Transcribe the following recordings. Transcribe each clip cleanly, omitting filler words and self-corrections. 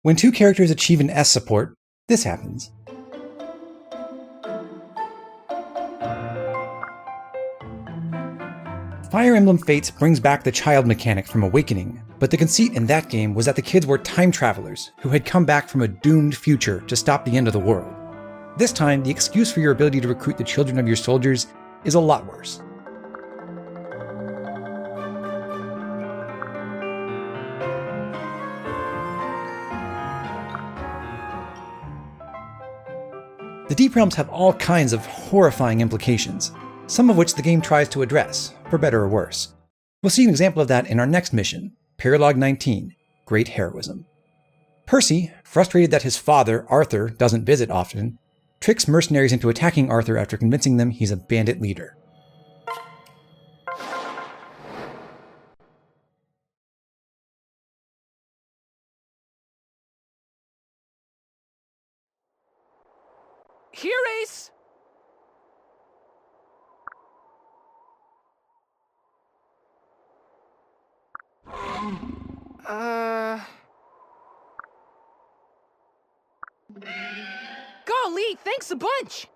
When two characters achieve an S support, this happens. Fire Emblem Fates brings back the child mechanic from Awakening, but the conceit in that game was that the kids were time travelers who had come back from a doomed future to stop the end of the world. This time, the excuse for your ability to recruit the children of your soldiers is a lot worse. The Deep Realms have all kinds of horrifying implications, some of which the game tries to address, for better or worse. We'll see an example of that in our next mission, Paralog 19, Great Heroism. Percy, frustrated that his father, Arthur, doesn't visit often, tricks mercenaries into attacking Arthur after convincing them he's a bandit leader. Here, Ace! Golly, thanks a bunch!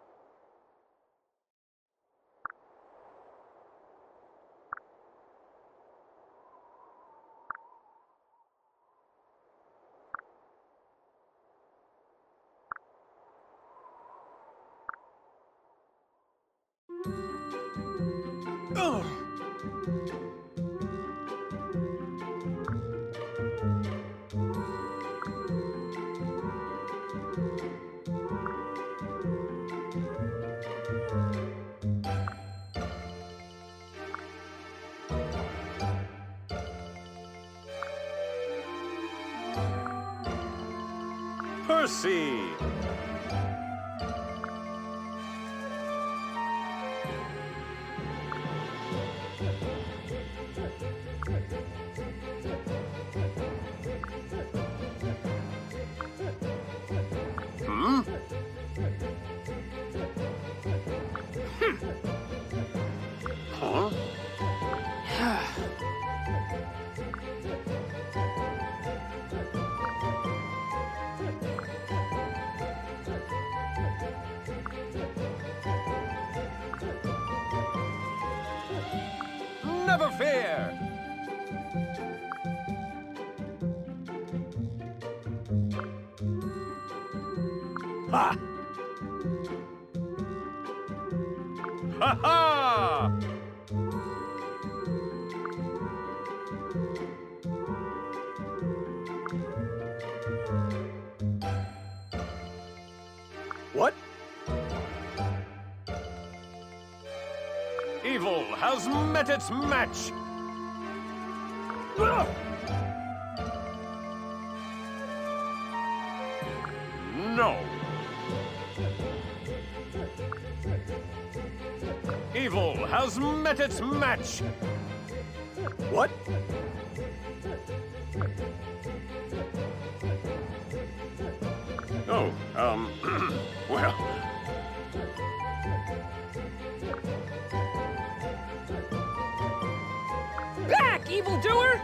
Ugh. Percy! Huh? Never fear! Ha! Ha ha! What? Evil has met its match! Ugh! No! Evil has met its match! What? Oh, well... Back, evildoer!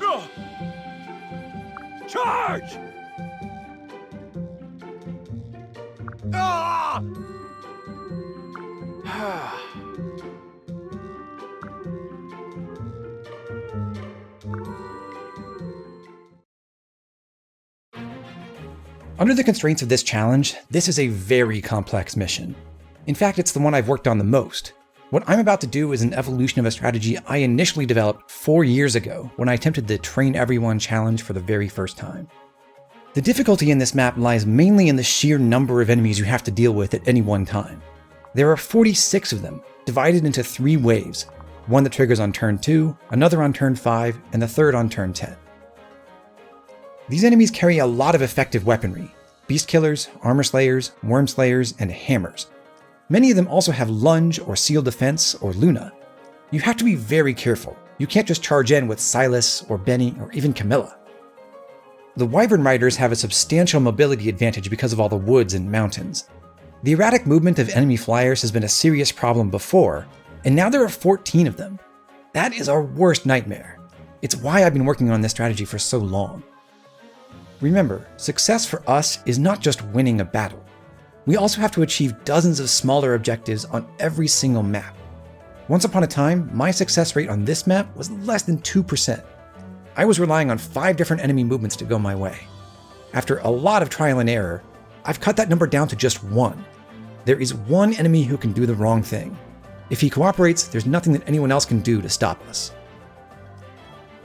Ugh! Charge! Ah! Under the constraints of this challenge, this is a very complex mission. In fact, it's the one I've worked on the most. What I'm about to do is an evolution of a strategy I initially developed 4 years ago when I attempted the Train Everyone challenge for the very first time. The difficulty in this map lies mainly in the sheer number of enemies you have to deal with at any one time. There are 46 of them, divided into 3 waves, one that triggers on turn 2, another on turn 5, and the third on turn 10. These enemies carry a lot of effective weaponry: beast killers, armor slayers, worm slayers, and hammers. Many of them also have lunge or seal defense or Luna. You have to be very careful. You can't just charge in with Silas or Benny or even Camilla. The Wyvern Riders have a substantial mobility advantage because of all the woods and mountains. The erratic movement of enemy flyers has been a serious problem before, and now there are 14 of them, That is our worst nightmare. It's why I've been working on this strategy for so long. Remember, success for us is not just winning a battle. We also have to achieve dozens of smaller objectives on every single map. Once upon a time, my success rate on this map was less than 2%. I was relying on 5 different enemy movements to go my way. After a lot of trial and error, I've cut that number down to just 1. There is one enemy who can do the wrong thing. If he cooperates, there's nothing that anyone else can do to stop us.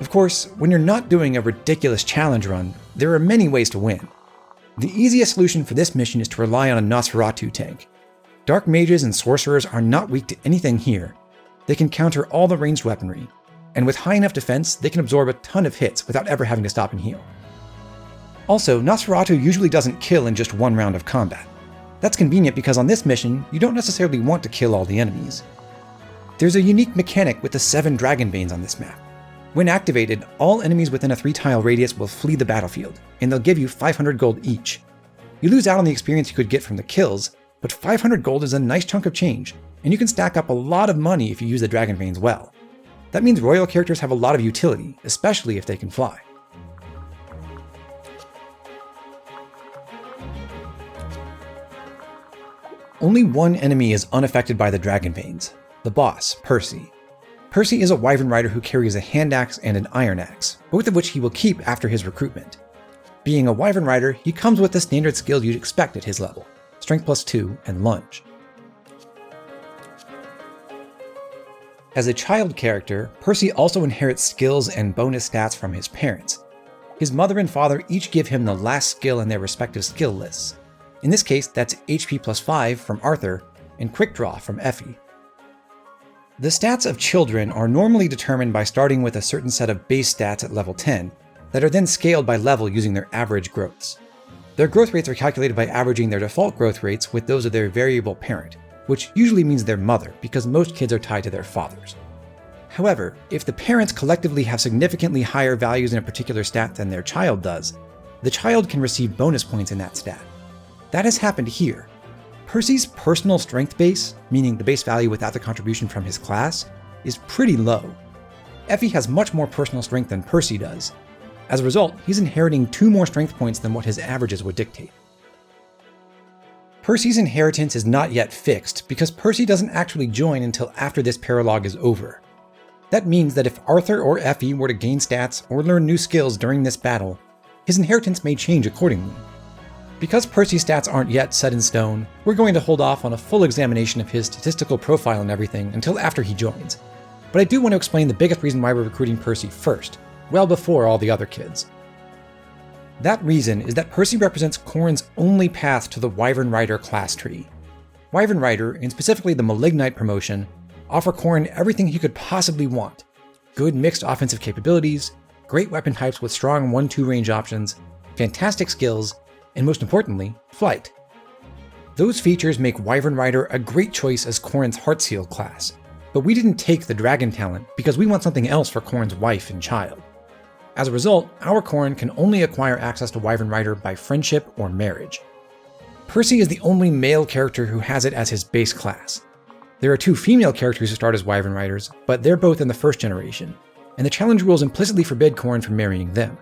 Of course, when you're not doing a ridiculous challenge run, there are many ways to win. The easiest solution for this mission is to rely on a Nosferatu tank. Dark mages and sorcerers are not weak to anything here. They can counter all the ranged weaponry, and with high enough defense, they can absorb a ton of hits without ever having to stop and heal. Also, Nosferatu usually doesn't kill in just one round of combat. That's convenient because on this mission, you don't necessarily want to kill all the enemies. There's a unique mechanic with the 7 dragon veins on this map. When activated, all enemies within a 3-tile radius will flee the battlefield, and they'll give you 500 gold each. You lose out on the experience you could get from the kills, but 500 gold is a nice chunk of change, and you can stack up a lot of money if you use the dragon veins well. That means royal characters have a lot of utility, especially if they can fly. Only one enemy is unaffected by the dragon veins, the boss, Percy. Percy is a wyvern rider who carries a hand axe and an iron axe, both of which he will keep after his recruitment. Being a wyvern rider, he comes with the standard skills you'd expect at his level, strength +2 and lunge. As a child character, Percy also inherits skills and bonus stats from his parents. His mother and father each give him the last skill in their respective skill lists. In this case, that's HP +5 from Arthur and Quick Draw from Effie. The stats of children are normally determined by starting with a certain set of base stats at level 10 that are then scaled by level using their average growths. Their growth rates are calculated by averaging their default growth rates with those of their variable parent, which usually means their mother because most kids are tied to their fathers. However, if the parents collectively have significantly higher values in a particular stat than their child does, the child can receive bonus points in that stat. That has happened here. Percy's personal strength base, meaning the base value without the contribution from his class, is pretty low. Effie has much more personal strength than Percy does. As a result, he's inheriting 2 more strength points than what his averages would dictate. Percy's inheritance is not yet fixed because Percy doesn't actually join until after this paralogue is over. That means that if Arthur or Effie were to gain stats or learn new skills during this battle, his inheritance may change accordingly. Because Percy's stats aren't yet set in stone, we're going to hold off on a full examination of his statistical profile and everything until after he joins. But I do want to explain the biggest reason why we're recruiting Percy first, well before all the other kids. That reason is that Percy represents Corrin's only path to the Wyvern Rider class tree. Wyvern Rider, and specifically the Malignite promotion, offer Corrin everything he could possibly want. Good mixed offensive capabilities, great weapon types with strong 1-2 range options, fantastic skills, and most importantly, flight. Those features make Wyvern Rider a great choice as Corrin's Heartseal class, but we didn't take the dragon talent because we want something else for Corrin's wife and child. As a result, our Corrin can only acquire access to Wyvern Rider by friendship or marriage. Percy is the only male character who has it as his base class. There are 2 female characters who start as Wyvern Riders, but they're both in the 1st generation, and the challenge rules implicitly forbid Corrin from marrying them.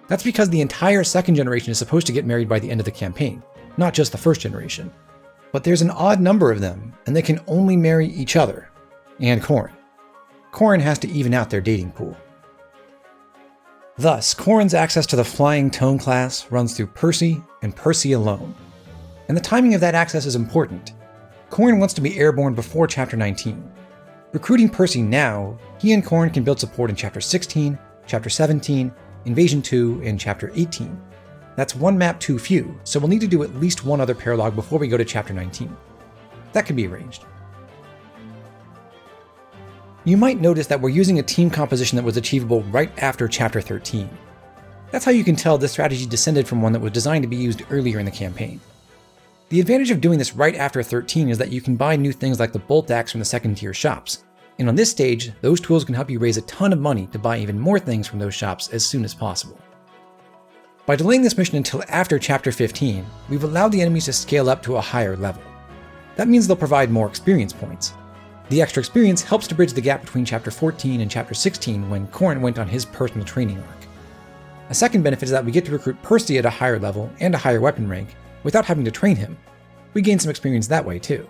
That's because the entire 2nd generation is supposed to get married by the end of the campaign, not just the 1st generation. But there's an odd number of them, and they can only marry each other, and Corrin. Corrin has to even out their dating pool. Thus, Corrin's access to the Flying Tone class runs through Percy and Percy alone. And the timing of that access is important. Corrin wants to be airborne before Chapter 19. Recruiting Percy now, he and Corrin can build support in Chapter 16, Chapter 17, Invasion 2, and Chapter 18. That's one map too few, so we'll need to do at least one other paralogue before we go to Chapter 19. That can be arranged. You might notice that we're using a team composition that was achievable right after Chapter 13. That's how you can tell this strategy descended from one that was designed to be used earlier in the campaign. The advantage of doing this right after 13 is that you can buy new things like the Bolt Axe from the 2nd tier shops, and on this stage, those tools can help you raise a ton of money to buy even more things from those shops as soon as possible. By delaying this mission until after Chapter 15, we've allowed the enemies to scale up to a higher level. That means they'll provide more experience points. The extra experience helps to bridge the gap between Chapter 14 and Chapter 16 when Corrin went on his personal training arc. A second benefit is that we get to recruit Percy at a higher level and a higher weapon rank without having to train him. We gain some experience that way too.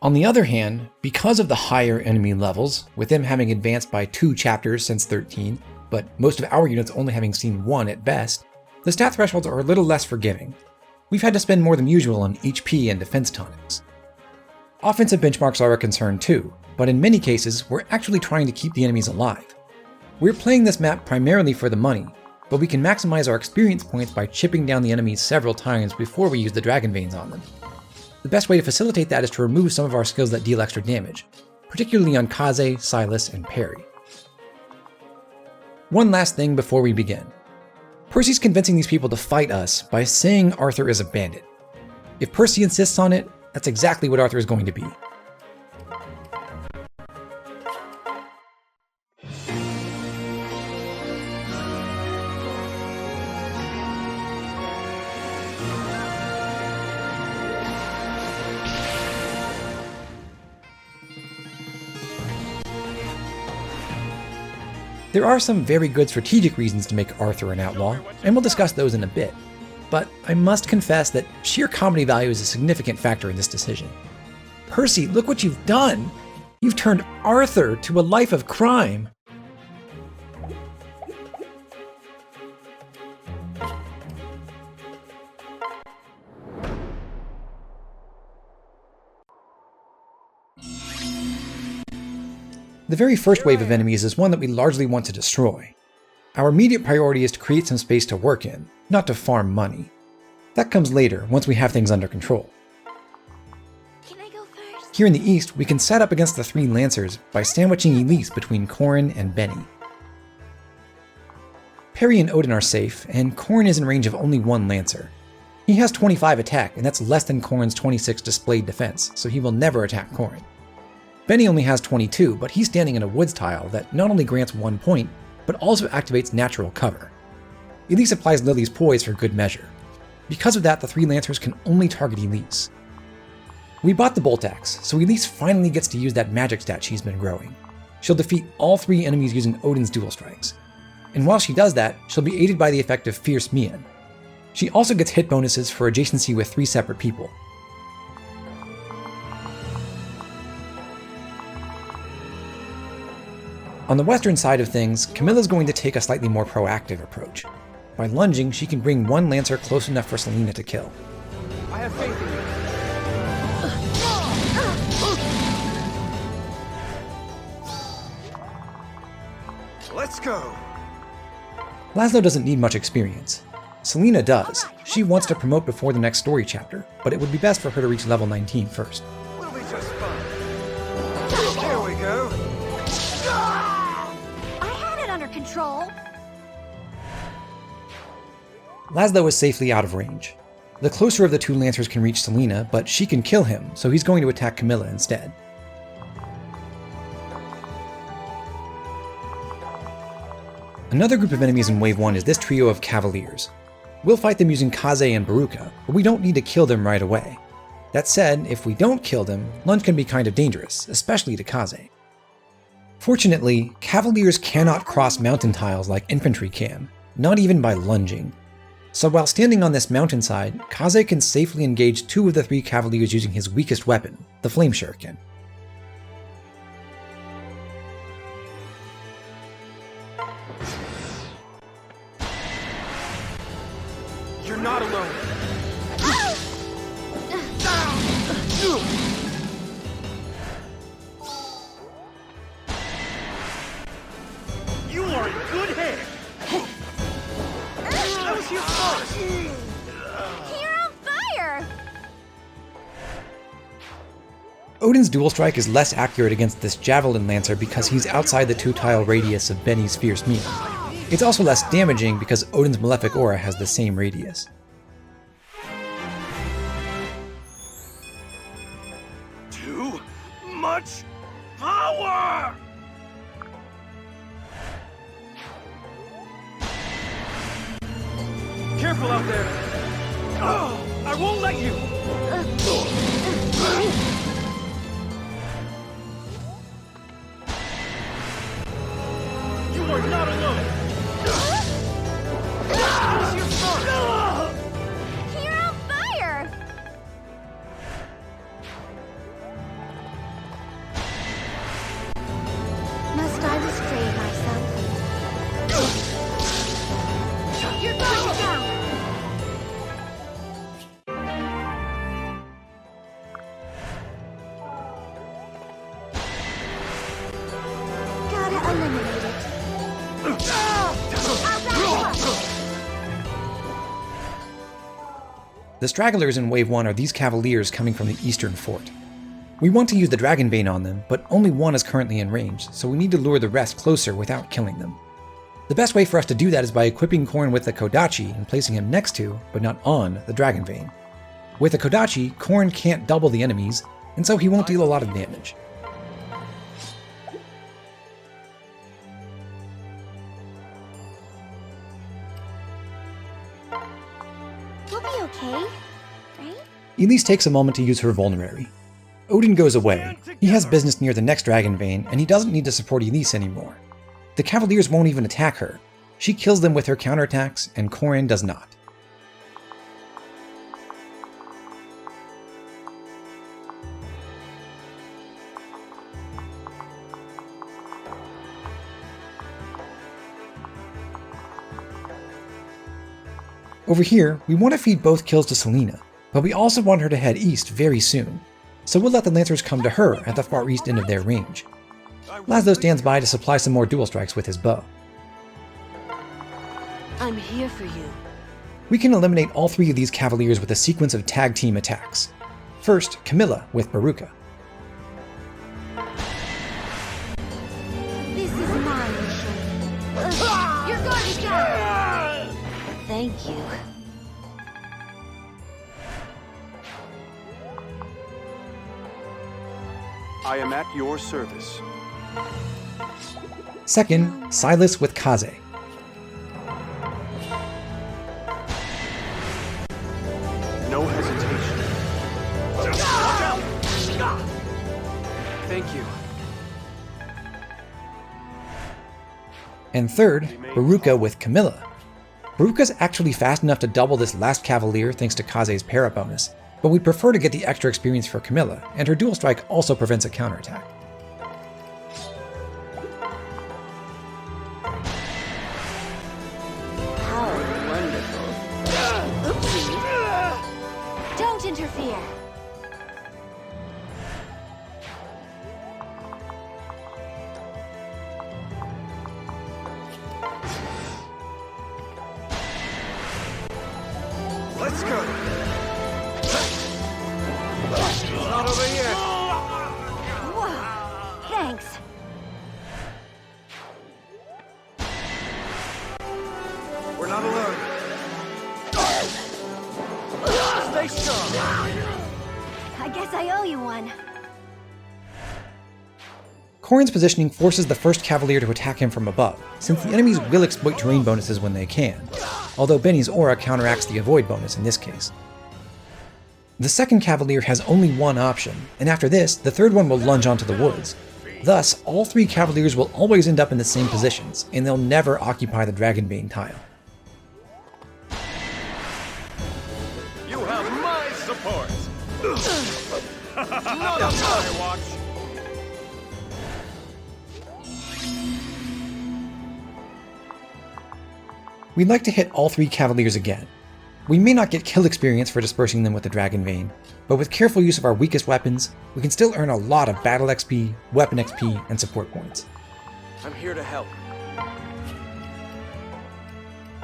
On the other hand, because of the higher enemy levels, with them having advanced by 2 chapters since 13, but most of our units only having seen 1 at best, the stat thresholds are a little less forgiving. We've had to spend more than usual on HP and defense tonics. Offensive benchmarks are a concern too, but in many cases, we're actually trying to keep the enemies alive. We're playing this map primarily for the money, but we can maximize our experience points by chipping down the enemies several times before we use the Dragon Veins on them. The best way to facilitate that is to remove some of our skills that deal extra damage, particularly on Kaze, Silas, and Perry. One last thing before we begin. Percy's convincing these people to fight us by saying Arthur is a bandit. If Percy insists on it, that's exactly what Arthur is going to be. There are some very good strategic reasons to make Arthur an outlaw, and we'll discuss those in a bit. But I must confess that sheer comedy value is a significant factor in this decision. Percy, look what you've done! You've turned Arthur to a life of crime! The very first wave of enemies is one that we largely want to destroy. Our immediate priority is to create some space to work in, not to farm money. That comes later, once we have things under control. Can I go first? Here in the east, we can set up against the 3 Lancers by sandwiching Elise between Corrin and Benny. Perry and Odin are safe, and Corrin is in range of only 1 Lancer. He has 25 attack, and that's less than Corrin's 26 displayed defense, so he will never attack Corrin. Benny only has 22, but he's standing in a woods tile that not only grants 1 point, but also activates natural cover. Elise applies Lily's poise for good measure. Because of that, the 3 Lancers can only target Elise. We bought the Bolt Axe, so Elise finally gets to use that magic stat she's been growing. She'll defeat all 3 enemies using Odin's dual strikes. And while she does that, she'll be aided by the effect of Fierce Mian. She also gets hit bonuses for adjacency with 3 separate people. On the western side of things, Camilla's going to take a slightly more proactive approach. By lunging, she can bring 1 Lancer close enough for Selena to kill. I have faith in you. Let's go! Laszlo doesn't need much experience. Selena does. She wants to promote before the next story chapter, but it would be best for her to reach level 19 first. We'll be just fine. Here we go! I had it under control. Laszlo is safely out of range. The closer of the 2 Lancers can reach Selena, but she can kill him, so he's going to attack Camilla instead. Another group of enemies in Wave 1 is this trio of Cavaliers. We'll fight them using Kaze and Baruka, but we don't need to kill them right away. That said, if we don't kill them, lunge can be kind of dangerous, especially to Kaze. Fortunately, Cavaliers cannot cross mountain tiles like infantry can, not even by lunging. So while standing on this mountainside, Kaze can safely engage 2 of the 3 Cavaliers using his weakest weapon, the Flame Shuriken. You're not alone. You are in good hands! That was your fault. You're on fire! Odin's dual strike is less accurate against this Javelin Lancer because he's outside the 2-tile radius of Benny's Fierce Mian. It's also less damaging because Odin's Malefic Aura has the same radius. Too much power! Careful out there. Oh, I won't let you. Must I restrain myself? You're going down! Gotta eliminate it. I'll wrap you up. The stragglers in Wave 1 are these cavaliers coming from the eastern fort. We want to use the Dragon Bane on them, but only one is currently in range, so we need to lure the rest closer without killing them. The best way for us to do that is by equipping Corrin with the Kodachi and placing him next to, but not on, the Dragon Bane. With the Kodachi, Corrin can't double the enemies, and so he won't deal a lot of damage. We'll be okay, right? Elise takes a moment to use her vulnerary. Odin goes away. He has business near the next Dragon Bane, and he doesn't need to support Elise anymore. The Cavaliers won't even attack her. She kills them with her counterattacks, and Corrin does not. Over here, we want to feed both kills to Selena, but we also want her to head east very soon, so we'll let the Lancers come to her at the far east end of their range. Laszlo stands by to supply some more dual strikes with his bow. I'm here for you. We can eliminate all three of these Cavaliers with a sequence of tag team attacks. First, Camilla with Baruka. This is my mission. You're going to die! Thank you. I am at your service. Second, Silas with Kaze. No hesitation. Thank you. And third, Baruka with Camilla. Baruka's actually fast enough to double this last Cavalier thanks to Kaze's para bonus, but we'd prefer to get the extra experience for Camilla, and her dual strike also prevents a counterattack. How wonderful. Oopsie. Don't interfere. Let's go. Not over here. Whoa. Thanks. We're not alone. Stay strong. I guess I owe you one. Corrin's positioning forces the first Cavalier to attack him from above, since the enemies will exploit terrain bonuses when they can, although Benny's aura counteracts the avoid bonus in this case. The second Cavalier has only one option, and after this, the third one will lunge onto the woods. Thus, all three Cavaliers will always end up in the same positions, and they'll never occupy the Dragon Bane tile. You have my support. Not on my watch. We'd like to hit all three Cavaliers again. We may not get kill experience for dispersing them with the Dragon Bane, but with careful use of our weakest weapons, we can still earn a lot of battle XP, weapon XP, and support points. I'm here to help.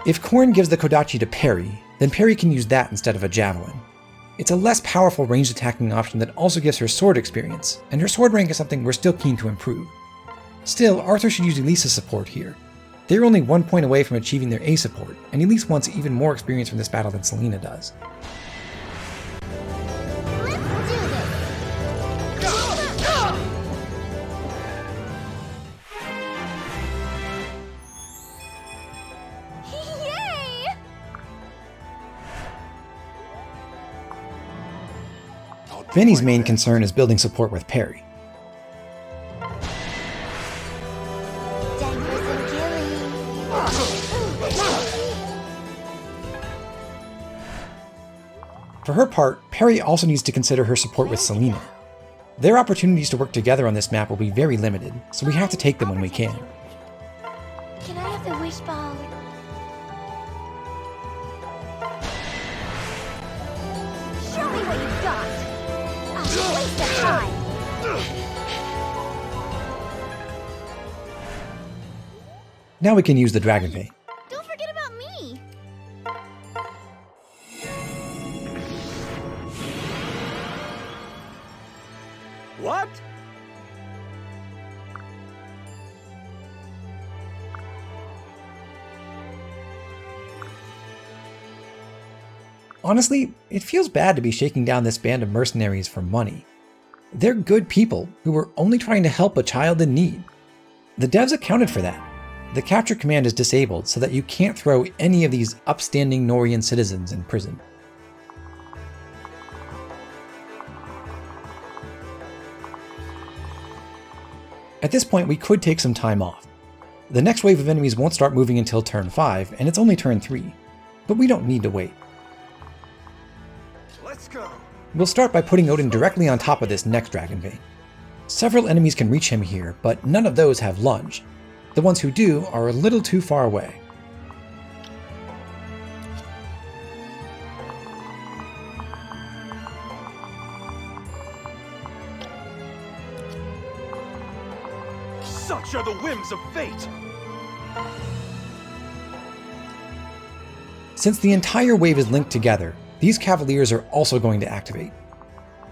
If Corrin gives the Kodachi to Perry, then Perry can use that instead of a javelin. It's a less powerful ranged attacking option that also gives her sword experience, and her sword rank is something we're still keen to improve. Still, Arthur should use Elise's support here. They're only 1 point away from achieving their A support, and Elise wants even more experience from this battle than Selena does. Let's do this! Yay! Benny's main concern is building support with Perry. Daggers and killing. For her part, Perry also needs to consider her support with Selena. Their opportunities to work together on this map will be very limited, so we have to take them when we can. Can I have the wish ball? Show me what you've got. I'll waste of time. Now we can use the Dragon Vein. Don't forget about me. What? Honestly, it feels bad to be shaking down this band of mercenaries for money. They're good people who were only trying to help a child in need. The devs accounted for that. The capture command is disabled so that you can't throw any of these upstanding Nohrian citizens in prison. At this point, we could take some time off. The next wave of enemies won't start moving until turn 5, and it's only turn 3. But we don't need to wait. Let's go. We'll start by putting Odin directly on top of this next Dragon Vein. Several enemies can reach him here, but none of those have lunge. The ones who do are a little too far away. Such are the whims of fate! Since the entire wave is linked together, these Cavaliers are also going to activate.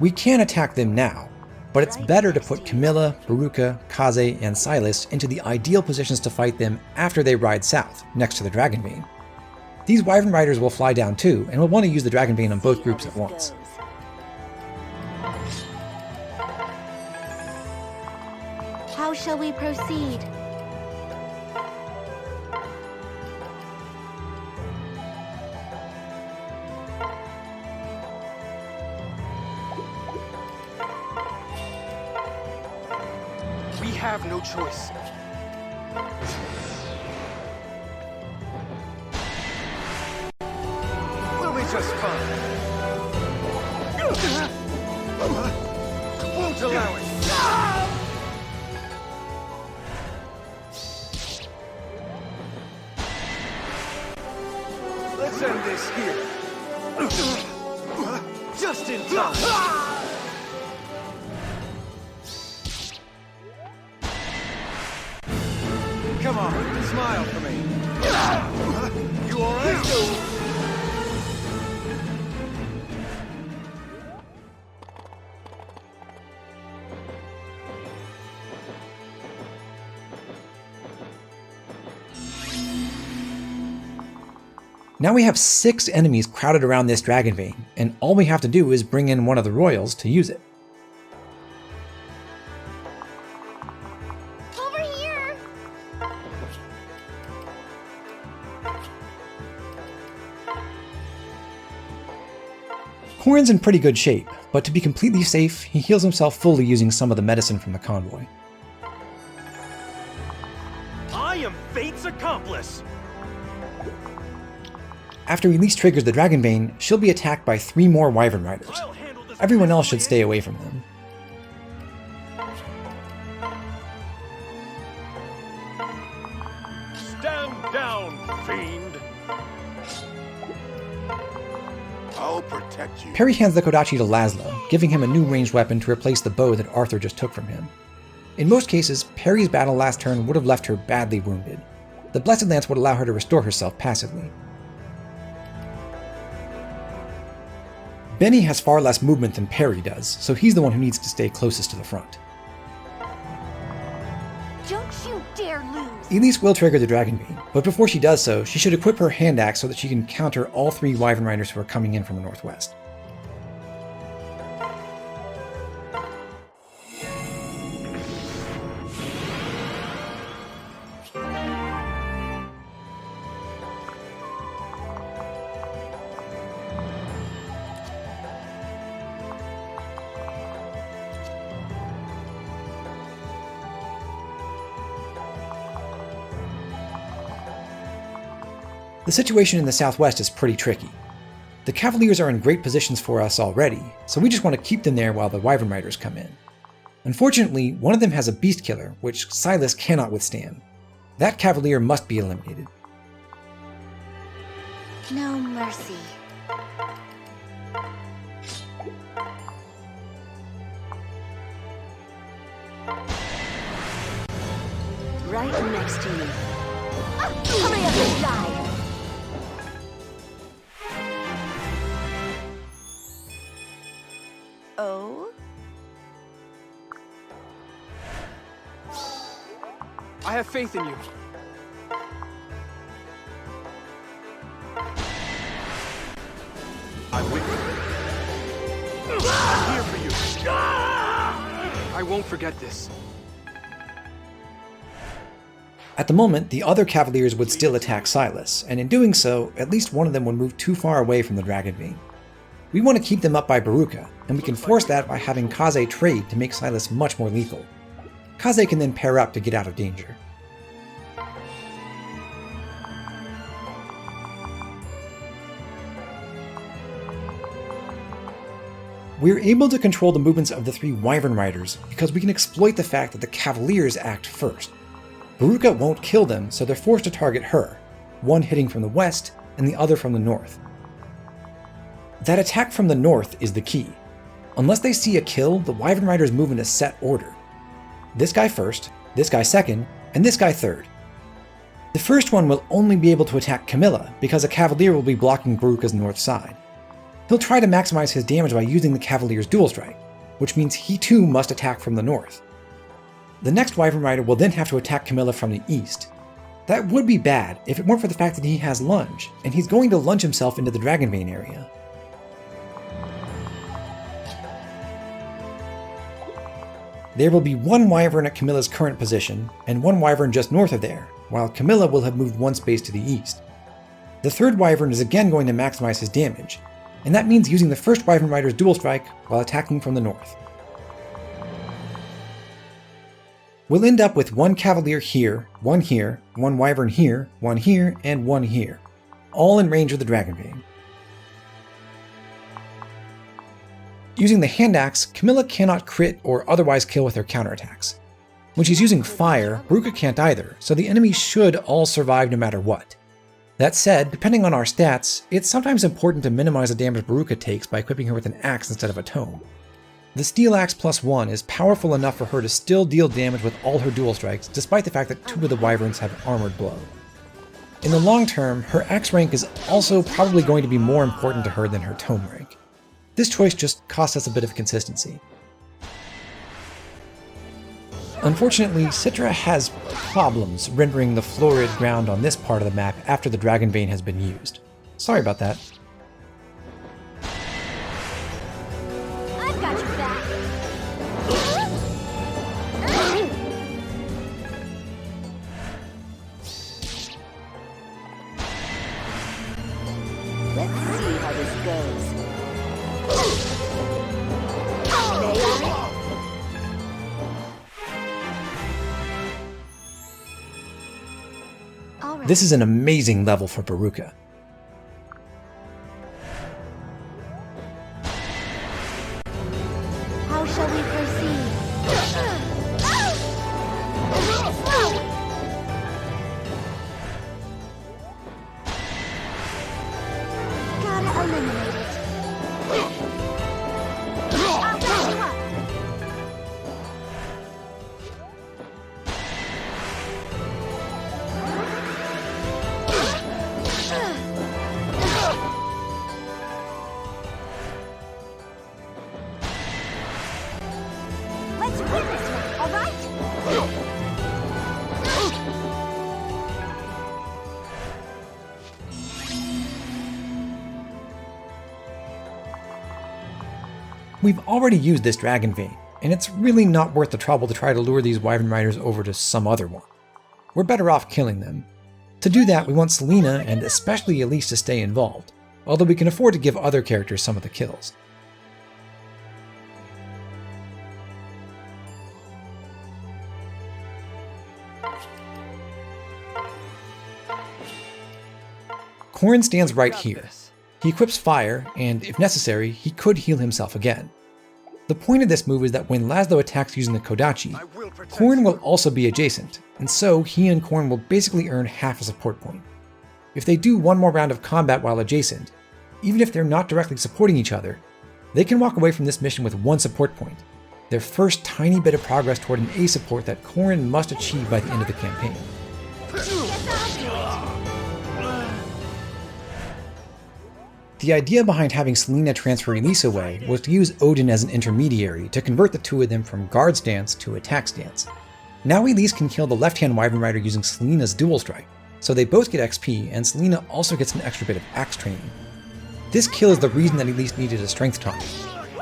We can attack them now, but it's better to put Camilla, Baruka, Kaze, and Silas into the ideal positions to fight them after they ride south, next to the Dragon Vein. These Wyvern Riders will fly down too, and will want to use the Dragon Vein on both groups at once. How shall we proceed? We have no choice. We'll be just fine. Won't allow it. Let's end this here. Just in time. Come on, smile for me. You all right? Now we have 6 enemies crowded around this Dragon Vein, and all we have to do is bring in one of the royals to use it. Over here! Corrin's in pretty good shape, but to be completely safe, he heals himself fully using some of the medicine from the convoy. I am fate's accomplice! After Elise triggers the Dragon Vein, she'll be attacked by 3 more Wyvern Riders. I'll handle this. Everyone else should stay away from them. Stand down, fiend! I'll protect you. Perry hands the Kodachi to Laszlo, giving him a new ranged weapon to replace the bow that Arthur just took from him. In most cases, Perry's battle last turn would have left her badly wounded. The Blessed Lance would allow her to restore herself passively. Benny has far less movement than Perry does, so he's the one who needs to stay closest to the front. Don't you dare lose! Elise will trigger the Dragon Vein, but before she does so, she should equip her hand axe so that she can counter all 3 Wyvern Riders who are coming in from the northwest. The situation in the southwest is pretty tricky. The Cavaliers are in great positions for us already, so we just want to keep them there while the Wyvern Riders come in. Unfortunately, one of them has a beast killer, which Silas cannot withstand. That cavalier must be eliminated. No mercy. Right next to you. Hurry up and die! Oh? I have faith in you. I'm with you. I'm here for you. I won't forget this. At the moment, the other cavaliers would still attack Silas, and in doing so, at least one of them would move too far away from the Dragon Vein. We want to keep them up by Baruka, and we can force that by having Kaze trade to make Silas much more lethal. Kaze can then pair up to get out of danger. We're able to control the movements of the three Wyvern Riders because we can exploit the fact that the Cavaliers act first. Baruka won't kill them, so they're forced to target her, one hitting from the west and the other from the north. That attack from the north is the key. Unless they see a kill, the Wyvern Riders move in a set order. This guy first, this guy second, and this guy third. The first one will only be able to attack Camilla because a Cavalier will be blocking Baruka's north side. He'll try to maximize his damage by using the Cavalier's dual strike, which means he too must attack from the north. The next Wyvern Rider will then have to attack Camilla from the east. That would be bad if it weren't for the fact that he has lunge, and he's going to lunge himself into the Dragon Vein area. There will be one Wyvern at Camilla's current position, and one Wyvern just north of there, while Camilla will have moved one space to the east. The third Wyvern is again going to maximize his damage, and that means using the first Wyvern Rider's dual strike while attacking from the north. We'll end up with one Cavalier here, one Wyvern here, and one here, all in range of the Dragon Vein. Using the hand axe, Camilla cannot crit or otherwise kill with her counterattacks. When she's using fire, Baruka can't either, so the enemies should all survive no matter what. That said, depending on our stats, it's sometimes important to minimize the damage Baruka takes by equipping her with an axe instead of a tome. The Steel Axe +1 is powerful enough for her to still deal damage with all her dual strikes, despite the fact that two of the Wyverns have Armored Blow. In the long term, her axe rank is also probably going to be more important to her than her tome rank. This choice just costs us a bit of consistency. Unfortunately, Citra has problems rendering the florid ground on this part of the map after the Dragon Vein has been used. Sorry about that. I've got your back. Let's see how this goes. All right. This is an amazing level for Baruka. How shall we proceed? Gotta eliminate it. I'll back you up. Let's win this one, all right? We've already used this Dragon Vein, and it's really not worth the trouble to try to lure these Wyvern Riders over to some other one. We're better off killing them. To do that, we want Selena and especially Elise to stay involved, although we can afford to give other characters some of the kills. Corrin stands right here. He equips fire, and if necessary, he could heal himself again. The point of this move is that when Laszlo attacks using the Kodachi, I will protect Khorne you. will also be adjacent, and so he and Khorne will basically earn half a support point. If they do one more round of combat while adjacent, even if they're not directly supporting each other, they can walk away from this mission with one support point, their first tiny bit of progress toward an A support that Khorne must achieve by the end of the campaign. The idea behind having Selena transfer Elise away was to use Odin as an intermediary to convert the two of them from guard stance to attack stance. Now Elise can kill the left-hand Wyvern Rider using Selena's dual strike, so they both get XP and Selena also gets an extra bit of axe training. This kill is the reason that Elise needed a strength tonic.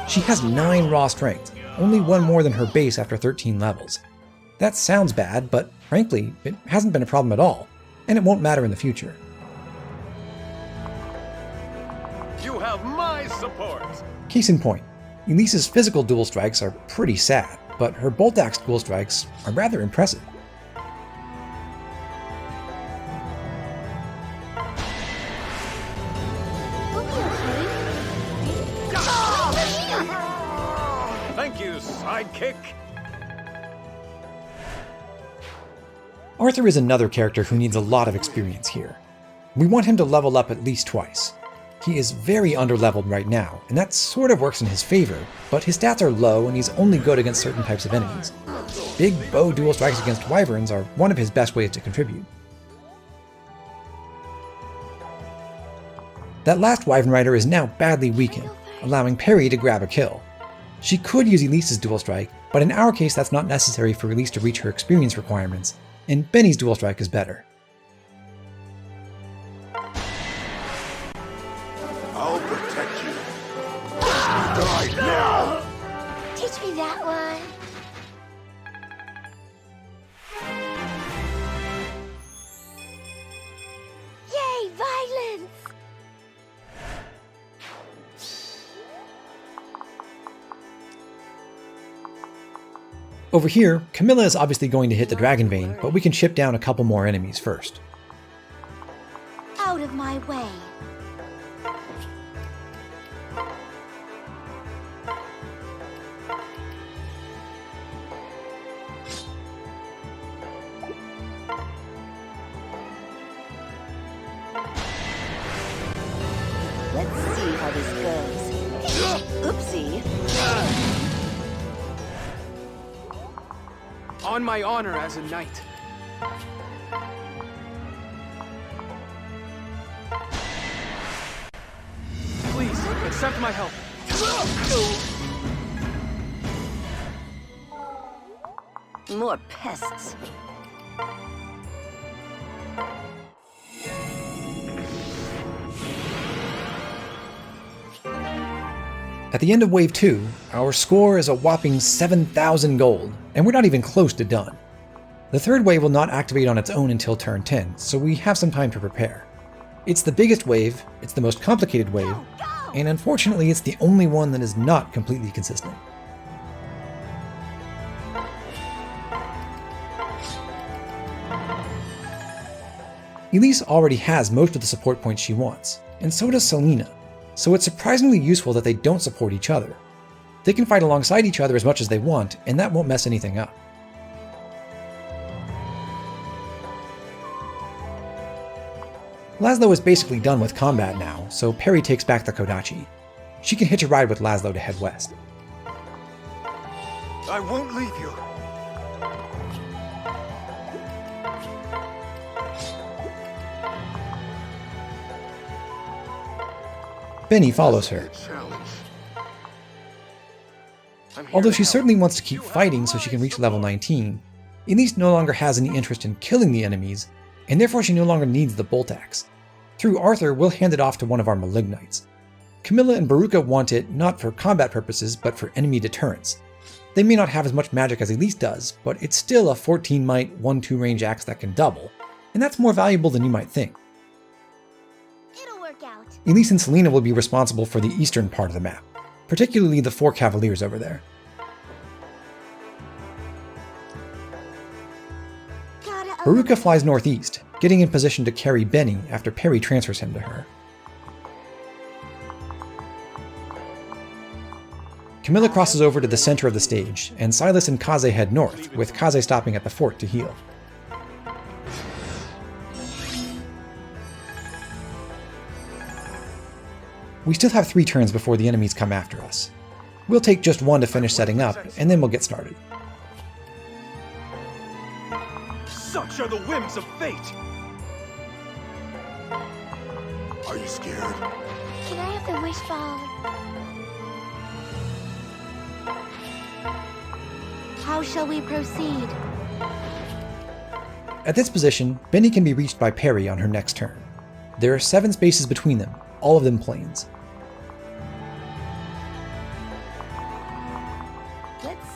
She has 9 raw strength, only one more than her base after 13 levels. That sounds bad, but frankly, it hasn't been a problem at all, and it won't matter in the future. You have my support. Case in point, Elise's physical dual strikes are pretty sad, but her bolt axe dual strikes are rather impressive. Thank you, sidekick. Arthur is another character who needs a lot of experience here. We want him to level up at least twice. He is very underleveled right now, and that sort of works in his favor, but his stats are low and he's only good against certain types of enemies. Big bow dual strikes against wyverns are one of his best ways to contribute. That last Wyvern Rider is now badly weakened, allowing Perry to grab a kill. She could use Elise's dual strike, but in our case that's not necessary for Elise to reach her experience requirements, and Benny's dual strike is better. I'll protect you. Die now! Teach me that one. Yay, violence! Over here, Camilla is obviously going to hit the Dragon Vein, but we can chip down a couple more enemies first. Out of my way. Let's see how this goes. Oopsie. On my honor as a knight. Please, accept my help. More pests. At the end of Wave 2, our score is a whopping 7,000 gold, and we're not even close to done. The third wave will not activate on its own until turn 10, so we have some time to prepare. It's the biggest wave, it's the most complicated wave, and unfortunately it's the only one that is not completely consistent. Elise already has most of the support points she wants, and so does Selena, so it's surprisingly useful that they don't support each other. They can fight alongside each other as much as they want, and that won't mess anything up. Laszlo is basically done with combat now, so Perry takes back the Kodachi. She can hitch a ride with Laszlo to head west. I won't leave you. Benny follows her. Although she certainly wants to keep fighting so she can reach level 19, Elise no longer has any interest in killing the enemies, and therefore she no longer needs the bolt axe. Through Arthur, we'll hand it off to one of our Malignites. Camilla and Baruka want it not for combat purposes, but for enemy deterrence. They may not have as much magic as Elise does, but it's still a 14 might, 1-2 range axe that can double, and that's more valuable than you might think. It'll work out. Elise and Selena will be responsible for the eastern part of the map, particularly the 4 Cavaliers over there. Baruka flies northeast, getting in position to carry Benny after Perry transfers him to her. Camilla crosses over to the center of the stage, and Silas and Kaze head north, with Kaze stopping at the fort to heal. We still have 3 turns before the enemies come after us. We'll take just 1 to finish setting up, and then we'll get started. Such are the whims of fate! Are you scared? Can I have the wish followed? How shall we proceed? At this position, Benny can be reached by Perry on her next turn. There are 7 spaces between them, all of them planes.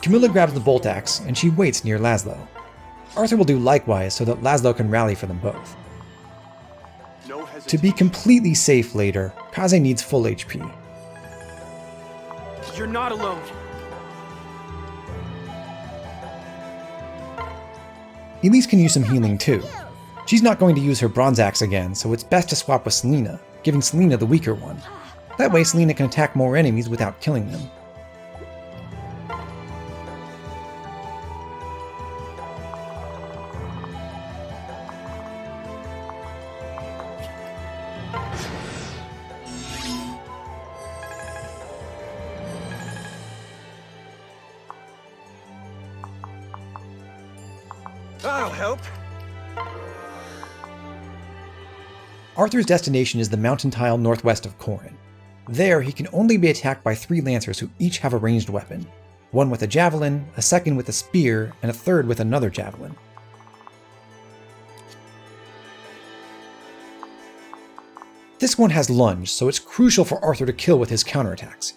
Camilla grabs the bolt axe, and she waits near Laszlo. Arthur will do likewise so that Laszlo can rally for them both. No To hesitation. be completely safe later, Kaze needs full HP. You're not alone. Elise can use some healing too. She's not going to use her bronze axe again, so it's best to swap with Selena, giving Selena the weaker one. That way Selena can attack more enemies without killing them. I'll help. Arthur's destination is the mountain tile northwest of Corin. There, he can only be attacked by 3 lancers who each have a ranged weapon. One with a javelin, a second with a spear, and a third with another javelin. This one has lunge, so it's crucial for Arthur to kill with his counterattacks.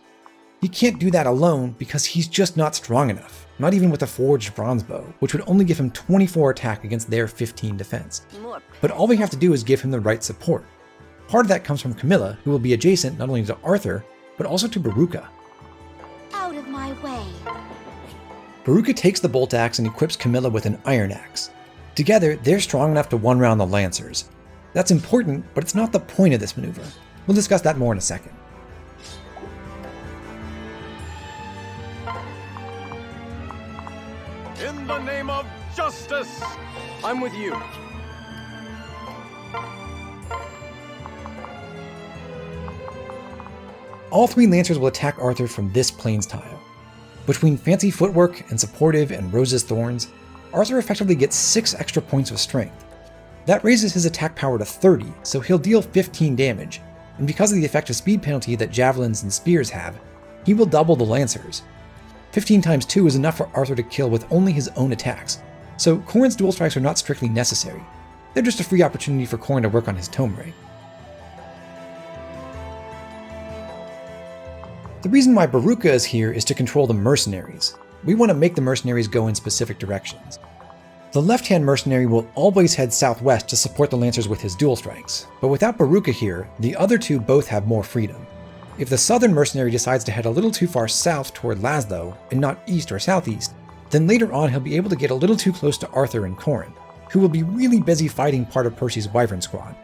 He can't do that alone because he's just not strong enough, not even with a forged bronze bow, which would only give him 24 attack against their 15 defense. More But all we have to do is give him the right support. Part of that comes from Camilla, who will be adjacent not only to Arthur, but also to Baruka. Out of my way. Baruka takes the bolt axe and equips Camilla with an iron axe. Together, they're strong enough to one-round the lancers. That's important, but it's not the point of this maneuver. We'll discuss that more in a second. In the name of justice! I'm with you. All 3 lancers will attack Arthur from this plains tile. Between fancy footwork and supportive and Rose's thorns, Arthur effectively gets 6 extra points of strength. That raises his attack power to 30, so he'll deal 15 damage, and because of the effective speed penalty that javelins and spears have, he will double the lancers. 15 times 2 is enough for Arthur to kill with only his own attacks, so Corin's dual strikes are not strictly necessary. They're just a free opportunity for Corin to work on his tome ray. The reason why Baruka is here is to control the mercenaries. We want to make the mercenaries go in specific directions. The left-hand mercenary will always head southwest to support the lancers with his dual strikes, but without Baruka here, the other 2 both have more freedom. If the southern mercenary decides to head a little too far south toward Laszlo, and not east or southeast, then later on he'll be able to get a little too close to Arthur and Corin, who will be really busy fighting part of Percy's Wyvern squad.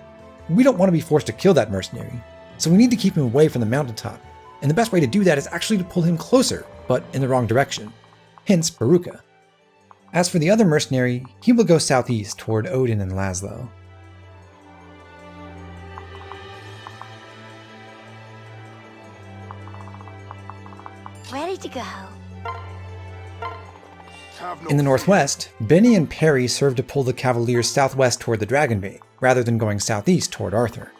We don't want to be forced to kill that mercenary, so we need to keep him away from the mountaintop, and the best way to do that is actually to pull him closer, but in the wrong direction. Hence Baruka. As for the other mercenary, he will go southeast toward Odin and Laszlo. Ready to go. Have no In the fear. northwest, Benny and Perry serve to pull the Cavaliers southwest toward the Dragonbait, rather than going southeast toward Arthur.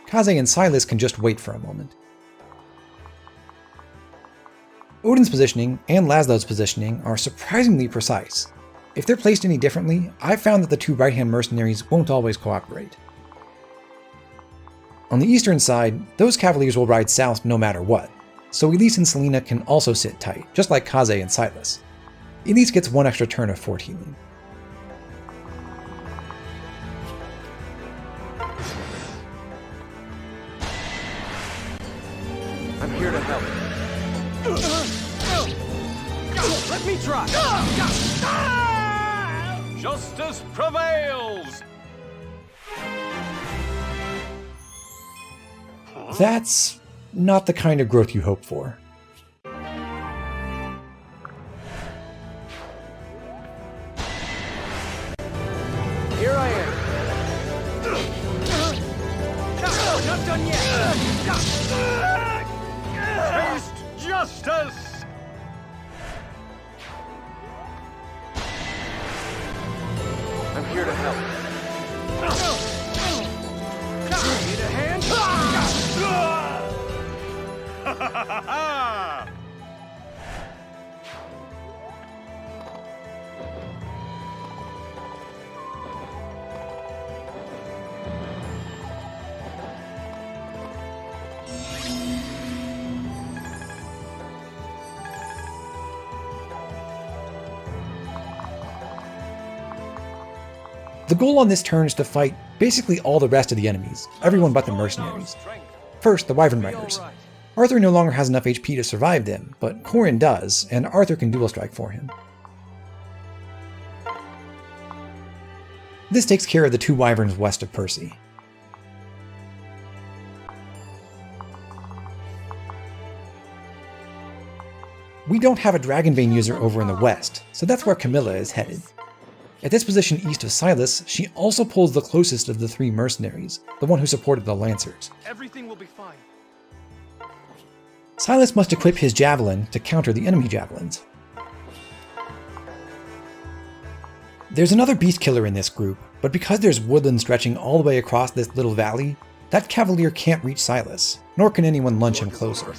Kaze and Silas can just wait for a moment. Odin's positioning and Laszlo's positioning are surprisingly precise. If they're placed any differently, I've found that the 2 right-hand mercenaries won't always cooperate. On the eastern side, those Cavaliers will ride south no matter what, so Elise and Selena can also sit tight, just like Kaze and Silas. Elise gets 1 extra turn of fort healing. I'm here to help. Let me try. Justice prevails! That's not the kind of growth you hope for. Here I am. Not done yet. Taste justice! I'm here to help. Need a hand? The goal on this turn is to fight basically all the rest of the enemies, everyone but the mercenaries. First, the Wyvern Riders. Arthur no longer has enough HP to survive them, but Corin does, and Arthur can dual strike for him. This takes care of the 2 Wyverns west of Percy. We don't have a Dragonbane user over in the west, so that's where Camilla is headed. At this position east of Silas, she also pulls the closest of the 3 mercenaries, the one who supported the Lancers. Everything will be fine. Silas must equip his javelin to counter the enemy javelins. There's another beast killer in this group, but because there's woodland stretching all the way across this little valley, that cavalier can't reach Silas, nor can anyone lunge him closer.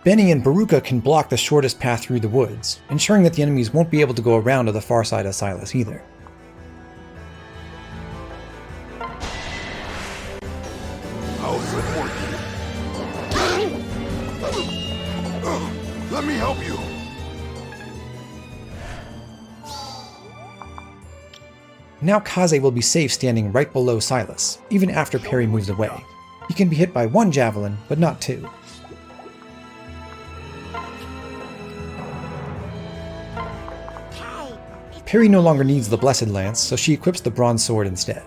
Benny and Baruka can block the shortest path through the woods, ensuring that the enemies won't be able to go around to the far side of Silas either. I'll support you. Let me help you. Now Kaze will be safe standing right below Silas, even after Perry moves away. He can be hit by 1 javelin, but not 2. Perry no longer needs the Blessed Lance, so she equips the Bronze Sword instead.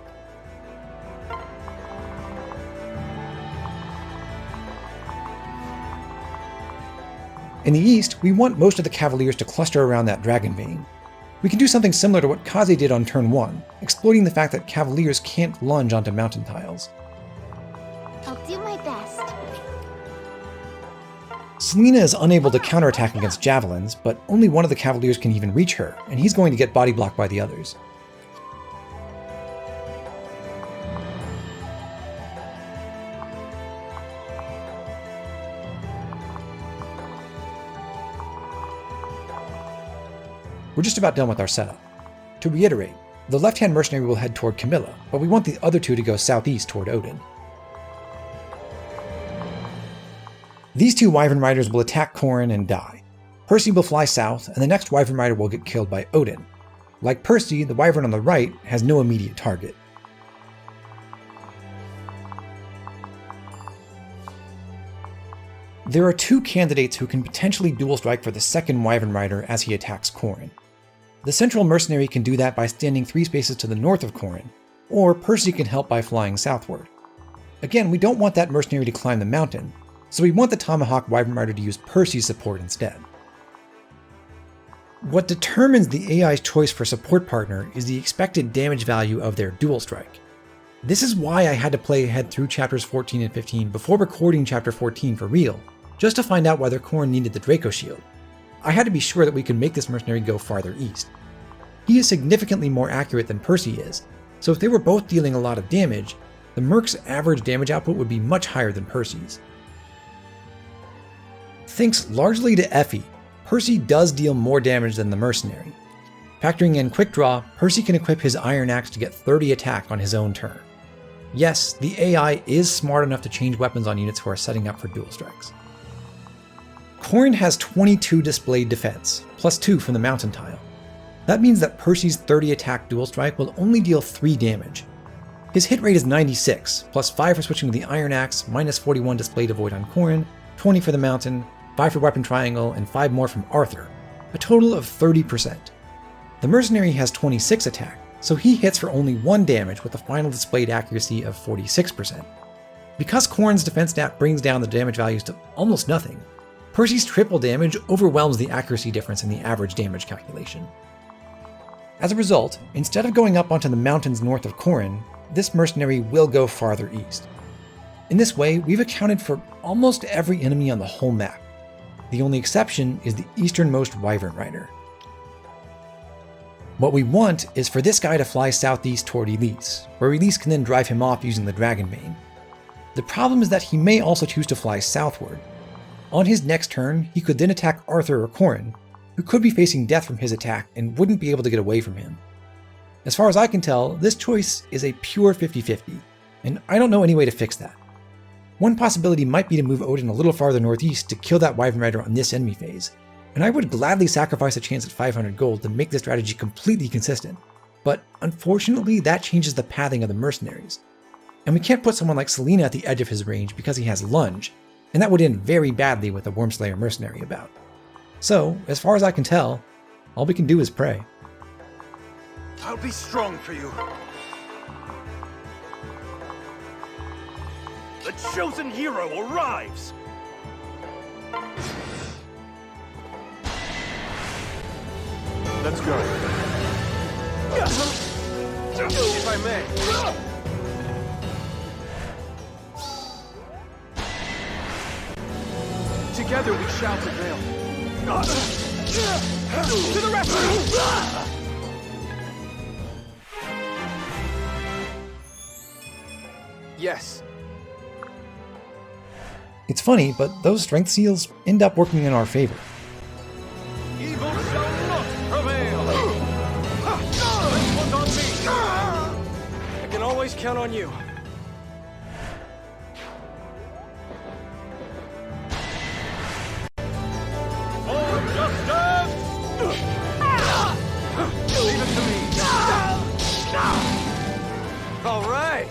In the east, we want most of the Cavaliers to cluster around that Dragonbane. We can do something similar to what Kaze did on turn 1, exploiting the fact that Cavaliers can't lunge onto mountain tiles. I'll do my best. Selena is unable to counterattack against javelins, but only one of the Cavaliers can even reach her, and he's going to get body blocked by the others. We're just about done with our setup. To reiterate, the left-hand mercenary will head toward Camilla, but we want the other 2 to go southeast toward Odin. These 2 Wyvern Riders will attack Corin and die. Percy will fly south, and the next Wyvern Rider will get killed by Odin. Like Percy, the Wyvern on the right has no immediate target. There are 2 candidates who can potentially dual strike for the second Wyvern Rider as he attacks Corin. The central mercenary can do that by standing 3 spaces to the north of Corin, or Percy can help by flying southward. Again, we don't want that mercenary to climb the mountain, so we want the Tomahawk Wyvern Rider to use Percy's support instead. What determines the AI's choice for support partner is the expected damage value of their dual strike. This is why I had to play ahead through chapters 14 and 15 before recording chapter 14 for real, just to find out whether Corin needed the Draco Shield. I had to be sure that we could make this mercenary go farther east. He is significantly more accurate than Percy is, so if they were both dealing a lot of damage, the Merc's average damage output would be much higher than Percy's. Thanks largely to Effie, Percy does deal more damage than the mercenary. Factoring in Quick Draw, Percy can equip his Iron Axe to get 30 attack on his own turn. Yes, the AI is smart enough to change weapons on units who are setting up for dual strikes. Corin has 22 displayed defense, plus 2 from the mountain tile. That means that Percy's 30 attack dual strike will only deal 3 damage. His hit rate is 96, plus 5 for switching to the Iron Axe, minus 41 display to void on Corin, 20 for the mountain, 5 for weapon triangle, and 5 more from Arthur, a total of 30%. The mercenary has 26 attack, so he hits for only 1 damage with a final displayed accuracy of 46%. Because Corrin's defense stat brings down the damage values to almost nothing, Percy's triple damage overwhelms the accuracy difference in the average damage calculation. As a result, instead of going up onto the mountains north of Corrin, this mercenary will go farther east. In this way, we've accounted for almost every enemy on the whole map. The only exception is the easternmost Wyvern Rider. What we want is for this guy to fly southeast toward Elise, where Elise can then drive him off using the Dragonbane. The problem is that he may also choose to fly southward. On his next turn, he could then attack Arthur or Corrin, who could be facing death from his attack and wouldn't be able to get away from him. As far as I can tell, this choice is a pure 50-50, and I don't know any way to fix that. One possibility might be to move Odin a little farther northeast to kill that Wyvern Rider on this enemy phase, and I would gladly sacrifice a chance at 500 gold to make this strategy completely consistent, but unfortunately that changes the pathing of the mercenaries. And we can't put someone like Selena at the edge of his range because he has lunge, and that would end very badly with a Wormslayer mercenary about. So, as far as I can tell, all we can do is pray. I'll be strong for you. The chosen hero arrives! Let's go. If I may. Together we shall prevail. To the rescue! Yes. It's funny, but those strength seals end up working in our favor. Evil shall not prevail! This one's on me. I can always count on you. For justice! Leave it to me. All right.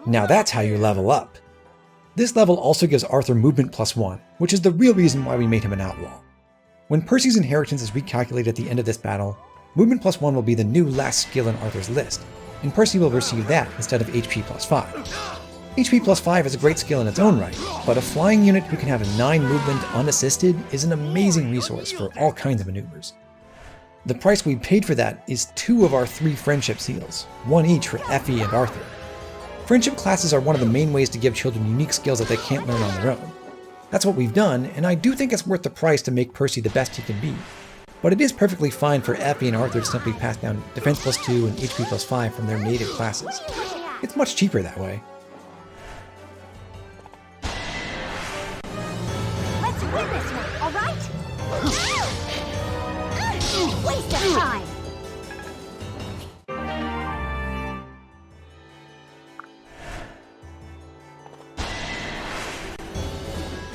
Now that's how you level up. This level also gives Arthur movement +1, which is the real reason why we made him an outlaw. When Percy's inheritance is recalculated at the end of this battle, movement +1 will be the new last skill in Arthur's list, and Percy will receive that instead of HP +5. HP +5 is a great skill in its own right, but a flying unit who can have a 9 movement unassisted is an amazing resource for all kinds of maneuvers. The price we paid for that is 2 of our 3 friendship seals, 1 each for Effie and Arthur. Friendship classes are one of the main ways to give children unique skills that they can't learn on their own. That's what we've done, and I do think it's worth the price to make Percy the best he can be. But it is perfectly fine for Effie and Arthur to simply pass down defense +2 and HP +5 from their native classes. It's much cheaper that way. Let's win this one, all right? Waste of time.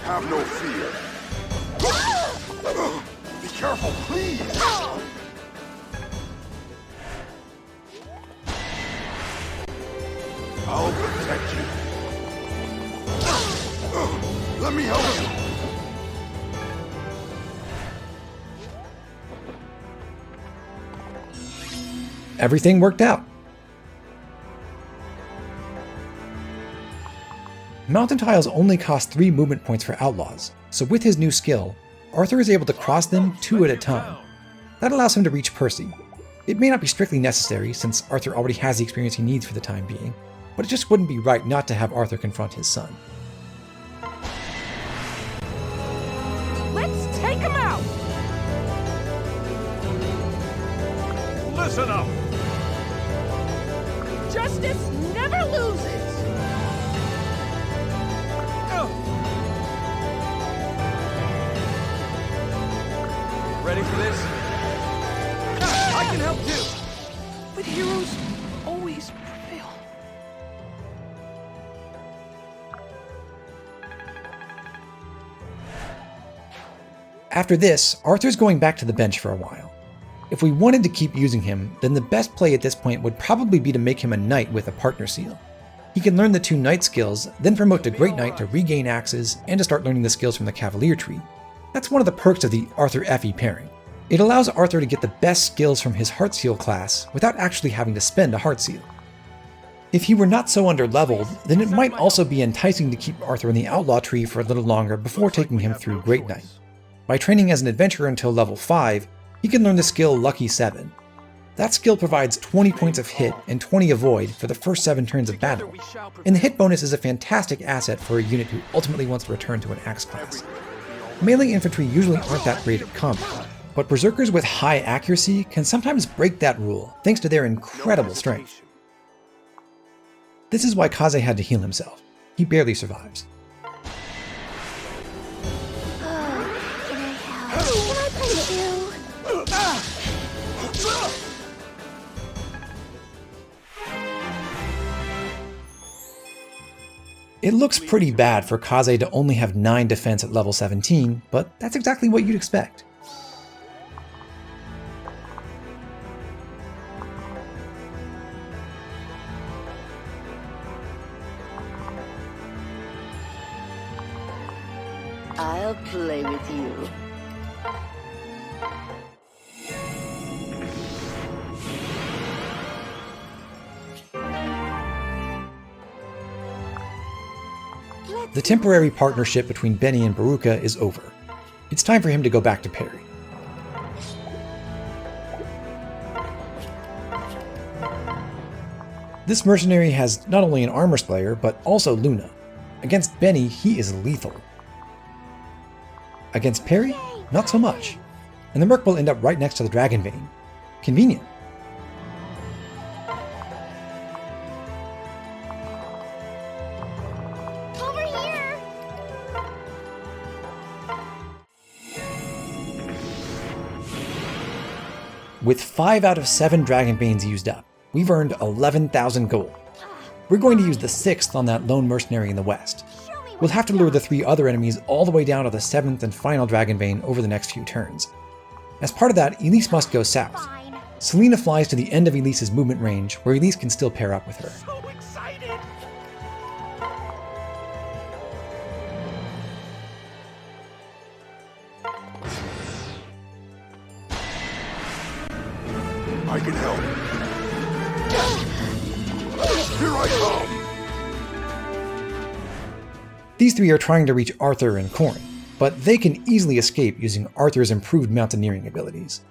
Have no fear. Be careful, please. I'll protect you. Let me help you. Everything worked out. Mountain tiles only cost 3 movement points for outlaws, so with his new skill, Arthur is able to cross them 2 at a time. That allows him to reach Percy. It may not be strictly necessary, since Arthur already has the experience he needs for the time being, but it just wouldn't be right not to have Arthur confront his son. Let's take him out. Listen up! Justice never loses. Ready for this? I can help too. But heroes always prevail. After this, Arthur's going back to the bench for a while. If we wanted to keep using him, then the best play at this point would probably be to make him a knight with a partner seal. He can learn the 2 knight skills, then promote to Great Knight to regain axes, and to start learning the skills from the Cavalier tree. That's one of the perks of the Arthur Effie pairing. It allows Arthur to get the best skills from his Heart Seal class without actually having to spend a Heart Seal. If he were not so underleveled, then it might also be enticing to keep Arthur in the Outlaw tree for a little longer before taking him through Great Knight. By training as an adventurer until level 5, he can learn the skill Lucky 7. That skill provides 20 points of hit and 20 avoid for the first 7 turns of battle, and the hit bonus is a fantastic asset for a unit who ultimately wants to return to an Axe class. Melee infantry usually aren't that great at combat, but berserkers with high accuracy can sometimes break that rule thanks to their incredible strength. This is why Kaze had to heal himself. He barely survives. Can I play with you? It looks pretty bad for Kaze to only have 9 defense at level 17, but that's exactly what you'd expect. I'll play with you. The temporary partnership between Benny and Baruka is over. It's time for him to go back to Perry. This mercenary has not only an armor slayer, but also Luna. Against Benny, he is lethal. Against Perry, not so much. And the Merc will end up right next to the Dragon Vein. Convenient. Over here! With 5 out of 7 Dragon Veins used up, we've earned 11,000 gold. We're going to use the 6th on that lone mercenary in the west. We'll have to lure the 3 other enemies all the way down to the 7th and final Dragon Vein over the next few turns. As part of that, Elise must go south. Fine. Selena flies to the end of Elise's movement range, where Elise can still pair up with her. So excited! I can help. Here I come! These 3 are trying to reach Arthur and Corrin, but they can easily escape using Arthur's improved mountaineering abilities.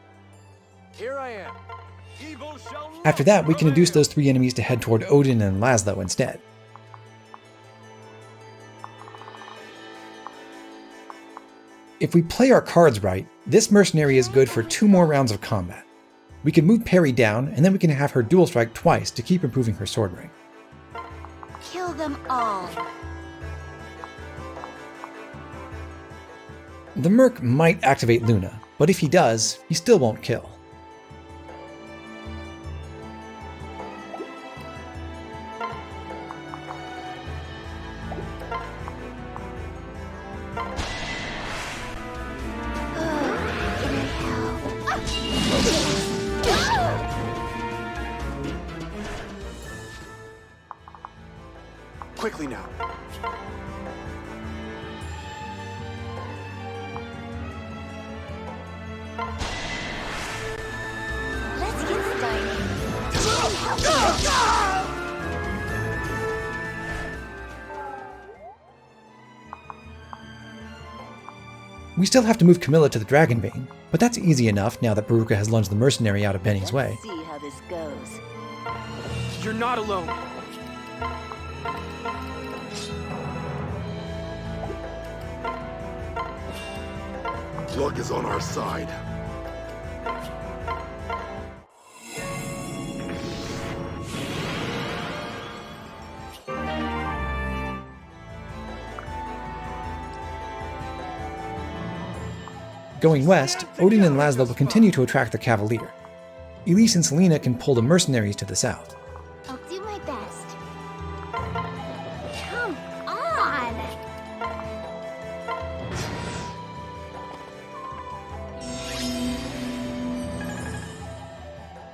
Here I am. Evil shall not After that, we can induce prevail. those 3 enemies to head toward Odin and Laszlo instead. If we play our cards right, this mercenary is good for 2 more rounds of combat. We can move Perry down, and then we can have her dual strike twice to keep improving her sword rank. Kill them all. The Merc might activate Luna, but if he does, he still won't kill. Quickly now. Let's get started. We still have to move Camilla to the Dragon Vein, but that's easy enough now that Baruka has lunged the mercenary out of Benny's way. Let's see how this goes. You're not alone. Luck is on our side. Going west, Odin and Laszlo will continue to attract the Cavalier. Elise and Selena can pull the mercenaries to the south. I'll do my best. Come on!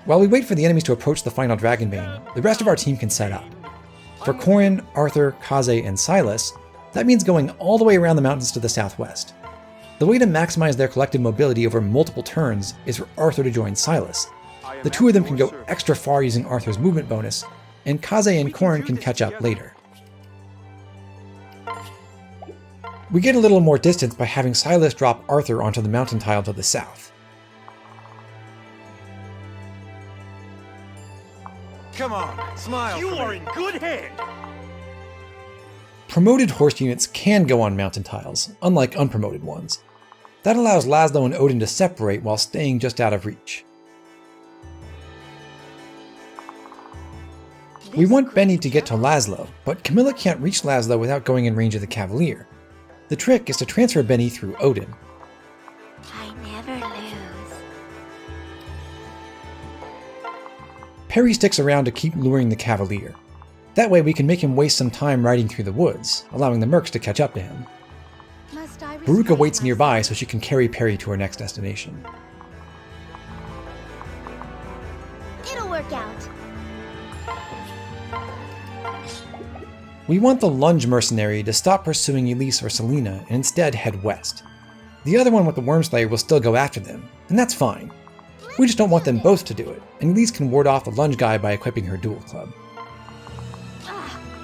While we wait for the enemies to approach the final Dragon Vein, the rest of our team can set up. For Corrin, Arthur, Kaze, and Silas, that means going all the way around the mountains to the southwest. The The way to maximize their collective mobility over multiple turns is for Arthur to join Silas. The two of them can go extra far using Arthur's movement bonus, and Kaze and Korn can catch up later. We get a little more distance by having Silas drop Arthur onto the mountain tile to the south. Come on, smile. You for are me. in good hand! Promoted horse units can go on mountain tiles, unlike unpromoted ones. That allows Laszlo and Odin to separate while staying just out of reach. We want Benny to get to Laszlo, but Camilla can't reach Laszlo without going in range of the Cavalier. The trick is to transfer Benny through Odin. I never lose. Perry sticks around to keep luring the Cavalier. That way we can make him waste some time riding through the woods, allowing the mercs to catch up to him. Must I Veruca restrain waits nearby myself? so she can carry Perry to her next destination. It'll work out. We want the Lunge mercenary to stop pursuing Elise or Selena and instead head west. The other one with the Wormslayer will still go after them, and that's fine. We just don't want them both to do it, and Elise can ward off the Lunge guy by equipping her dual club.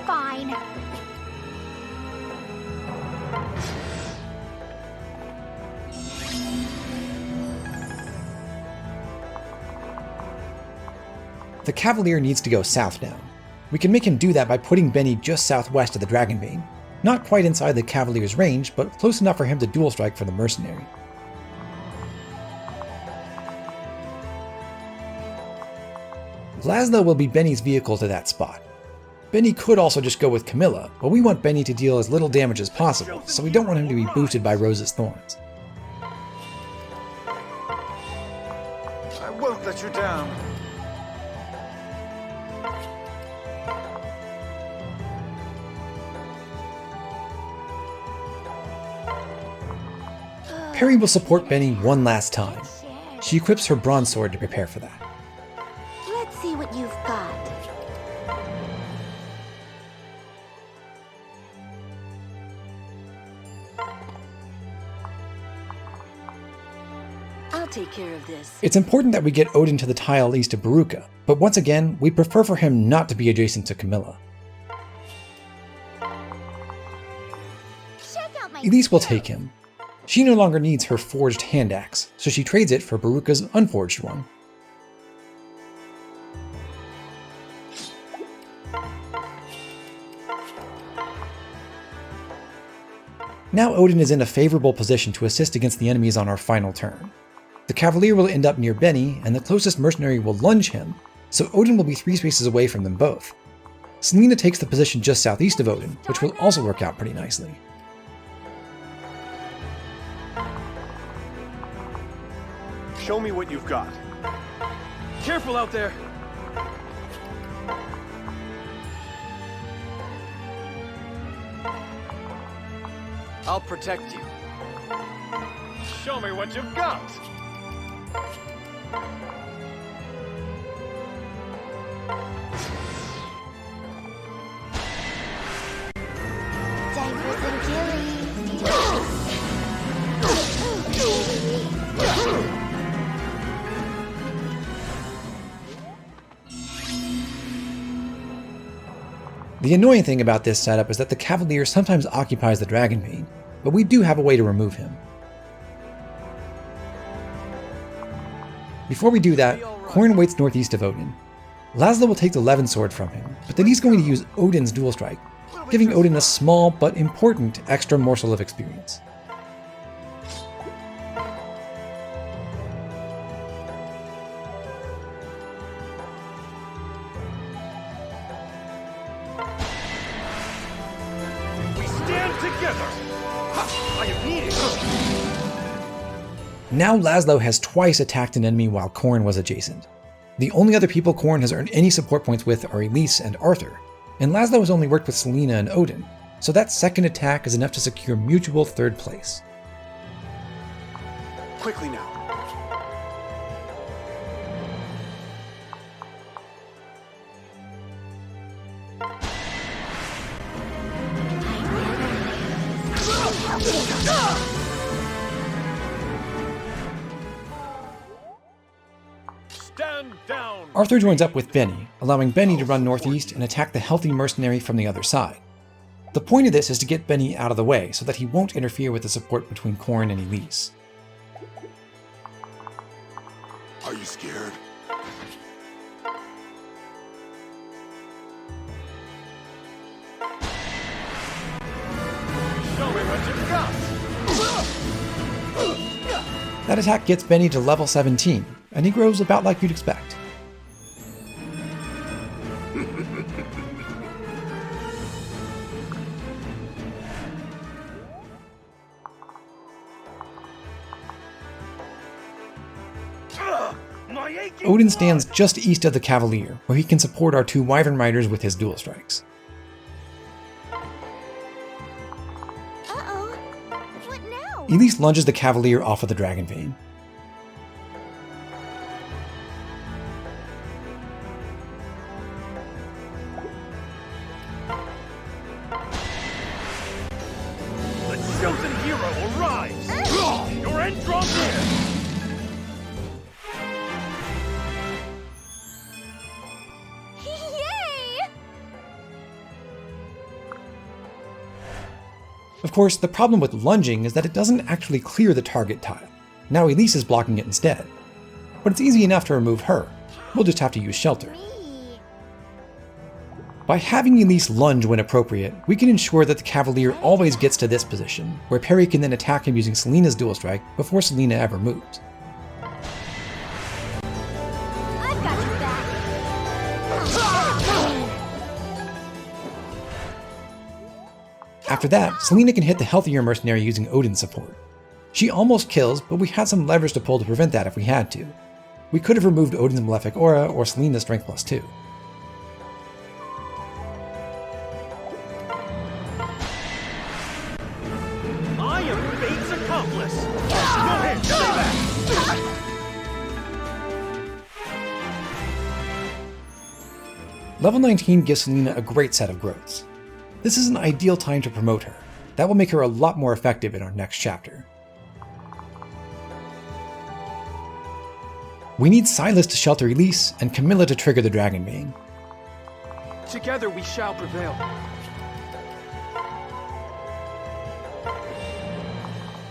Fine. The Cavalier needs to go south now. We can make him do that by putting Benny just southwest of the Dragonbane. Not quite inside the Cavalier's range, but close enough for him to dual strike for the mercenary. Laszlo will be Benny's vehicle to that spot. Benny could also just go with Camilla, but we want Benny to deal as little damage as possible, so we don't want him to be boosted by Rose's thorns. I won't let you down. Perry will support Benny one last time. She equips her bronze sword to prepare for that. Let's see what you've got. I'll take care of this. It's important that we get Odin to the tile east of Veruca, but once again, we prefer for him not to be adjacent to Camilla. Check out my Elise will take him. She no longer needs her forged hand axe, so she trades it for Veruca's unforged one. Now Odin is in a favorable position to assist against the enemies on our final turn. The Cavalier will end up near Benny, and the closest mercenary will lunge him, so Odin will be 3 spaces away from them both. Selena takes the position just southeast of Odin, which will also work out pretty nicely. Show me what you've got. Careful out there! I'll protect you. Show me what you've got! diapers and Gilly. The annoying thing about this setup is that the Cavalier sometimes occupies the Dragonbane, but we do have a way to remove him. Before we do that, Korn waits northeast of Odin. Laszlo will take the Levin sword from him, but then he's going to use Odin's dual strike, giving Odin a small but important extra morsel of experience. We stand together! Ha! I am needed! Now Laszlo has twice attacked an enemy while Korn was adjacent. The only other people Korn has earned any support points with are Elise and Arthur, and Laszlo has only worked with Selena and Odin, so that second attack is enough to secure mutual third place. Quickly now. Down! Arthur joins up with Benny, allowing Benny to run northeast and attack the healthy mercenary from the other side. The point of this is to get Benny out of the way so that he won't interfere with the support between Corrin and Elise. Are you scared? Show me what you've got! That attack gets Benny to level 17, and he grows about like you'd expect. Odin stands just east of the Cavalier, where he can support our two Wyvern Riders with his dual strikes. Uh-oh. What now? Elise lunges the Cavalier off of the Dragon Vein. The chosen hero arrives! Your end draws near! Yay! Of course, the problem with lunging is that it doesn't actually clear the target tile. Now Elise is blocking it instead. But it's easy enough to remove her. We'll just have to use shelter. Me. By having Elise lunge when appropriate, we can ensure that the Cavalier always gets to this position, where Perry can then attack him using Selena's dual strike before Selena ever moves. I've got your back. After that, Selena can hit the healthier mercenary using Odin's support. She almost kills, but we had some levers to pull to prevent that if we had to. We could have removed Odin's Malefic Aura or Selena's Strength +2. I am Fate's accomplice! Go ahead, stay back! Level 19 gives Selena a great set of growths. This is an ideal time to promote her. That will make her a lot more effective in our next chapter. We need Silas to shelter Elise and Camilla to trigger the Dragon Vein. Together we shall prevail.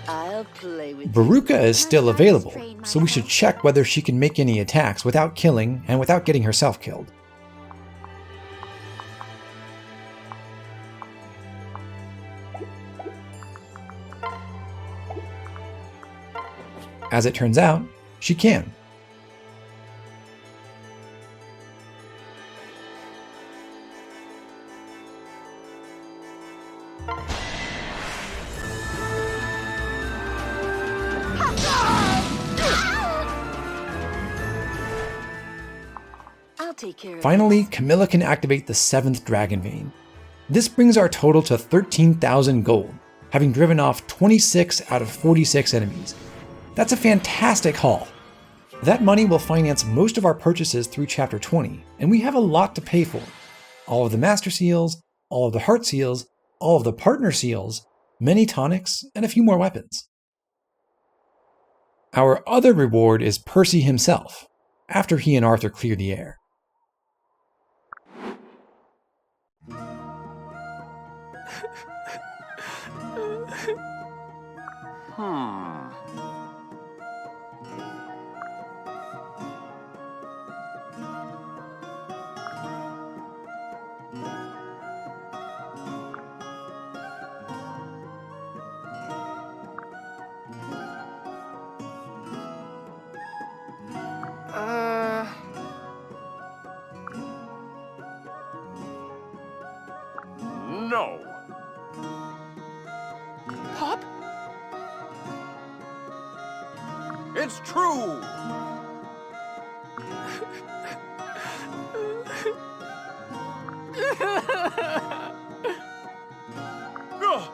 I'll play with Veruca is still available, so we should check whether she can make any attacks without killing and without getting herself killed. As it turns out, she can. I'll take care of Finally, Camilla can activate the 7th Dragon Vein. This brings our total to 13,000 gold, having driven off 26 out of 46 enemies. That's a fantastic haul. That money will finance most of our purchases through Chapter 20, and we have a lot to pay for. All of the Master Seals, all of the Heart Seals, all of the Partner Seals, many tonics, and a few more weapons. Our other reward is Percy himself, after he and Arthur clear the air. No! Pop? It's true! Ugh.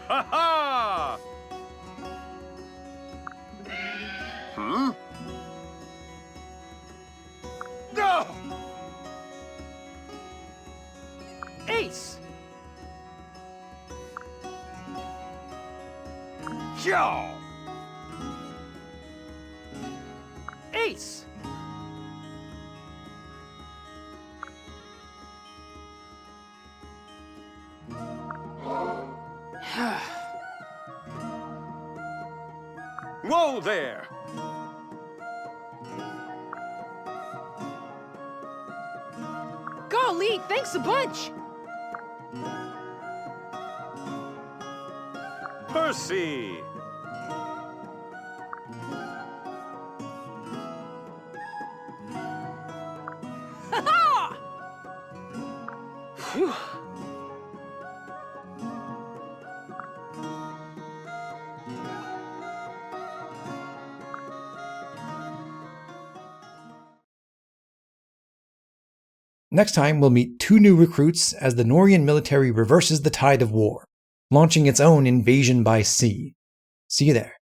Ha ha! No! Yo! Ace! Whoa there! Golly, thanks a bunch! Percy! Ha-ha! Phew. Next time, we'll meet 2 new recruits as the Nohrian military reverses the tide of war, launching its own invasion by sea. See you there.